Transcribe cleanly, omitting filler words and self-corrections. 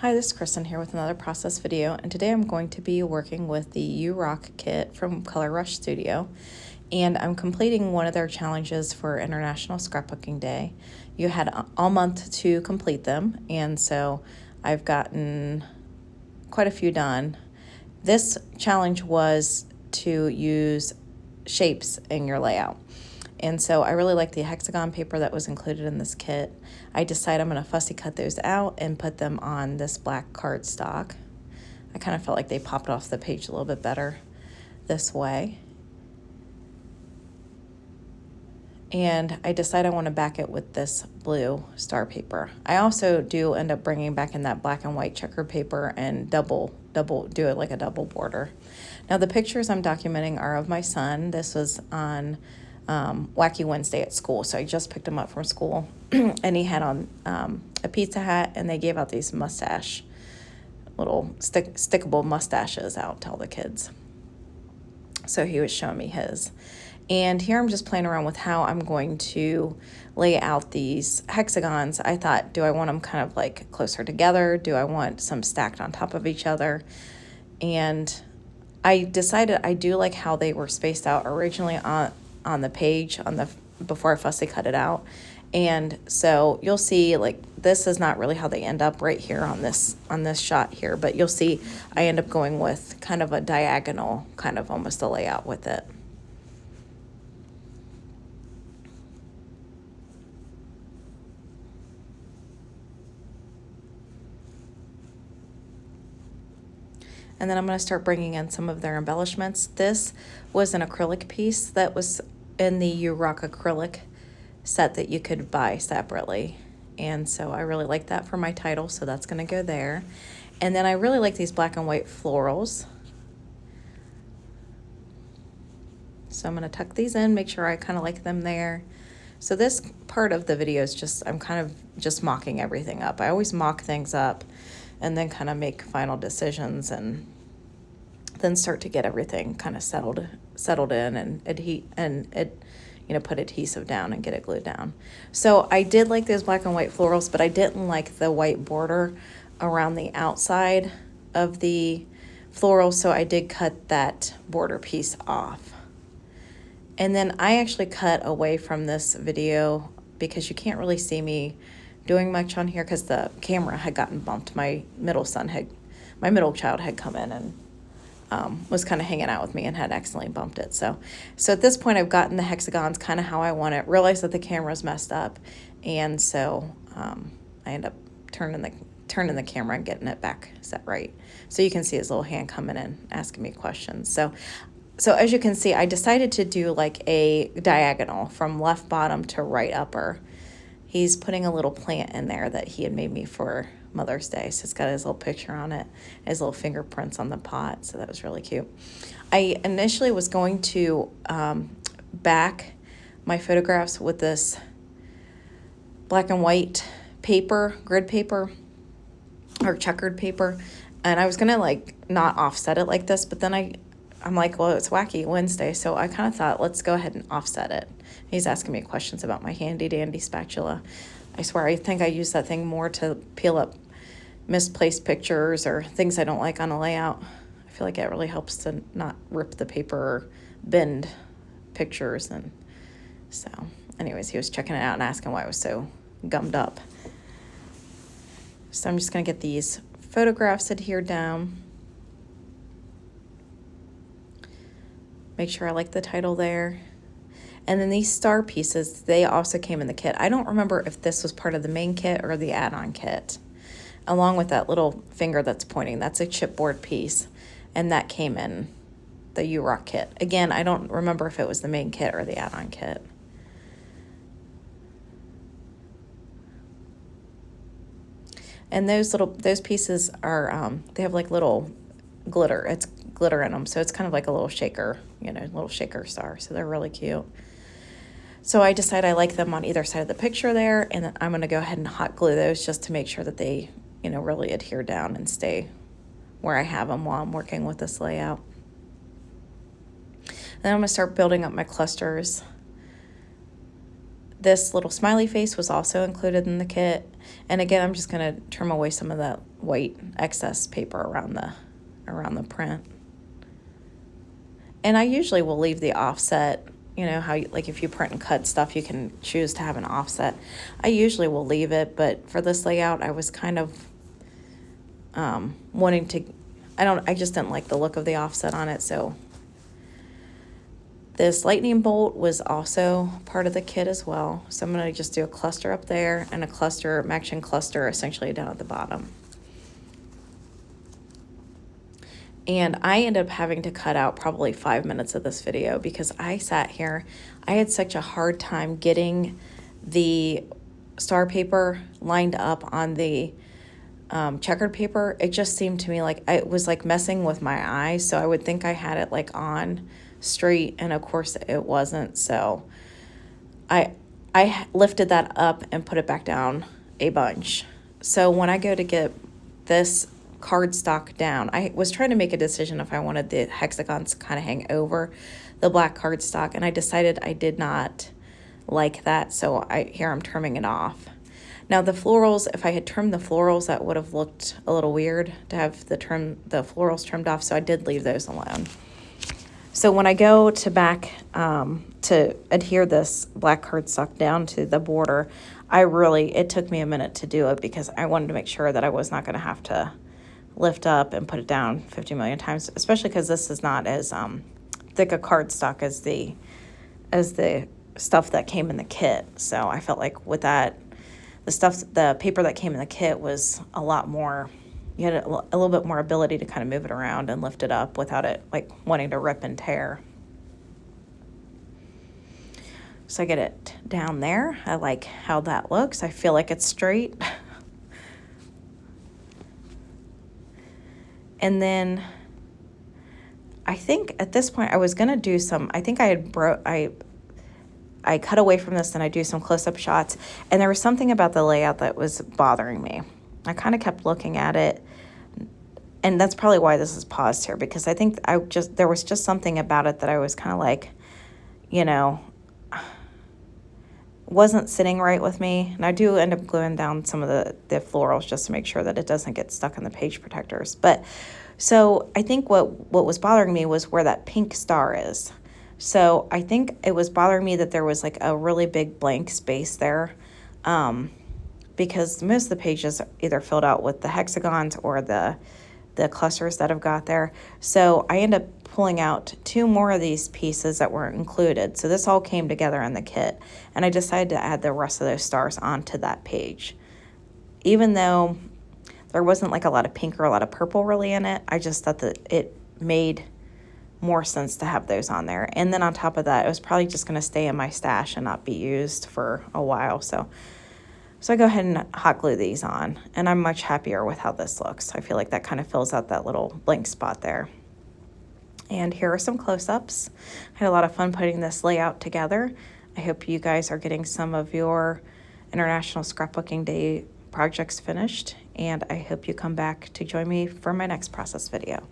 Hi, this is Kristen here with another process video, and today I'm going to be working with the U-Rock kit from Color Rush Studio, and I'm completing one of their challenges for International Scrapbooking Day. You had all month to complete them, and so I've gotten quite a few done. This challenge was to use shapes in your layout. And so I really like the Hexagon paper that was included in this kit. I decided I'm going to fussy cut those out and put them on this black cardstock. I kind of felt like they popped off the page a little bit better this way. And I decided I want to back it with this blue star paper. I also do end up bringing back in that black and white checkered paper and do it like a double border. Now the pictures I'm documenting are of my son. This was on Wacky Wednesday at school, so I just picked him up from school, and he had on a pizza hat, and they gave out these little stickable mustaches out to all the kids. So he was showing me his. And here I'm just playing around with how I'm going to lay out these hexagons. I thought, do I want them kind of like closer together? Do I want some stacked on top of each other? And I decided I do like how they were spaced out originally on the page before I fussy cut it out. And so you'll see, like, this is not really how they end up right here on this shot here, but you'll see I end up going with kind of a diagonal, kind of almost a layout with it. And then I'm going to start bringing in some of their embellishments. This was an acrylic piece that was in the U-Rock acrylic set that you could buy separately. And so I really like that for my title, so that's going to go there. And then I really like these black and white florals. So I'm going to tuck these in, make sure I kind of like them there. So this part of the video is just, I'm kind of just mocking everything up. I always mock things up and then kind of make final decisions and then start to get everything kind of settled in and put adhesive down and get it glued down. So I did like those black and white florals, but I didn't like the white border around the outside of the floral, so I did cut that border piece off. And then I actually cut away from this video because you can't really see me doing much on here because the camera had gotten bumped. My middle child had come in and was kind of hanging out with me and had accidentally bumped it. So at this point I've gotten the hexagons kind of how I want it, realized that the camera's messed up, and so I end up turning the camera and getting it back set right. So you can see his little hand coming in, asking me questions. So as you can see, I decided to do like a diagonal from left bottom to right upper. He's putting a little plant in there that he had made me for Mother's Day. So it's got his little picture on it, his little fingerprints on the pot. So that was really cute. I initially was going to back my photographs with this black and white paper, grid paper, or checkered paper. And I was going to like not offset it like this, but then I'm like, well, it's Wacky Wednesday, so I kind of thought, let's go ahead and offset it. He's asking me questions about my handy-dandy spatula. I swear, I think I use that thing more to peel up misplaced pictures or things I don't like on a layout. I feel like it really helps to not rip the paper or bend pictures. And so, anyways, he was checking it out and asking why it was so gummed up. So I'm just going to get these photographs adhered down. Make sure I like the title there. And then these star pieces, they also came in the kit. I don't remember if this was part of the main kit or the add-on kit. Along with that little finger that's pointing, that's a chipboard piece. And that came in the U-Rock kit. Again, I don't remember if it was the main kit or the add-on kit. And those pieces are, they have like little glitter. It's glitter in them, so it's kind of like a little shaker, little shaker star. So they're really cute. So I decided I like them on either side of the picture there, and then I'm going to go ahead and hot glue those just to make sure that they, really adhere down and stay where I have them while I'm working with this layout. Then I'm going to start building up my clusters. This little smiley face was also included in the kit. And again, I'm just going to trim away some of that white excess paper around the print. And I usually will leave the offset, you know, how like if you print and cut stuff, you can choose to have an offset. I usually will leave it, but for this layout, I was kind of wanting to, I just didn't like the look of the offset on it, so. This lightning bolt was also part of the kit as well. So I'm going to just do a cluster up there and a cluster, matching cluster essentially down at the bottom. And I ended up having to cut out probably 5 minutes of this video because I sat here. I had such a hard time getting the star paper lined up on the checkered paper. It just seemed to me like it was like messing with my eyes. So I would think I had it like on straight, and of course it wasn't. So I lifted that up and put it back down a bunch. So when I go to get this cardstock down, I was trying to make a decision if I wanted the hexagons to kind of hang over the black cardstock, and I decided I did not like that. So I'm trimming it off. Now the florals, if I had trimmed the florals, that would have looked a little weird to have the florals trimmed off. So I did leave those alone. So when I go to back to adhere this black cardstock down to the border, it took me a minute to do it because I wanted to make sure that I was not going to have to lift up and put it down 50 million times, especially because this is not as thick a cardstock as the stuff that came in the kit. So I felt like with that, the paper that came in the kit was a lot more. You had a little bit more ability to kind of move it around and lift it up without it like wanting to rip and tear. So I get it down there. I like how that looks. I feel like it's straight. And then I think at this point I was going to do I think I cut away from this and I do some close-up shots. And there was something about the layout that was bothering me. I kind of kept looking at it, and that's probably why this is paused here, because I think there was just something about it that I was kind of like, you know, wasn't sitting right with me. And I do end up gluing down some of the florals just to make sure that it doesn't get stuck in the page protectors. But so I think what was bothering me was where that pink star is. So I think it was bothering me that there was like a really big blank space there. Because most of the pages are either filled out with the hexagons or the clusters that I've got there. So I end up pulling out 2 more of these pieces that were included. So this all came together in the kit. And I decided to add the rest of those stars onto that page. Even though there wasn't like a lot of pink or a lot of purple really in it, I just thought that it made more sense to have those on there. And then on top of that, it was probably just going to stay in my stash and not be used for a while. So I go ahead and hot glue these on, and I'm much happier with how this looks. I feel like that kind of fills out that little blank spot there. And here are some close-ups. I had a lot of fun putting this layout together. I hope you guys are getting some of your International Scrapbooking Day projects finished, and I hope you come back to join me for my next process video.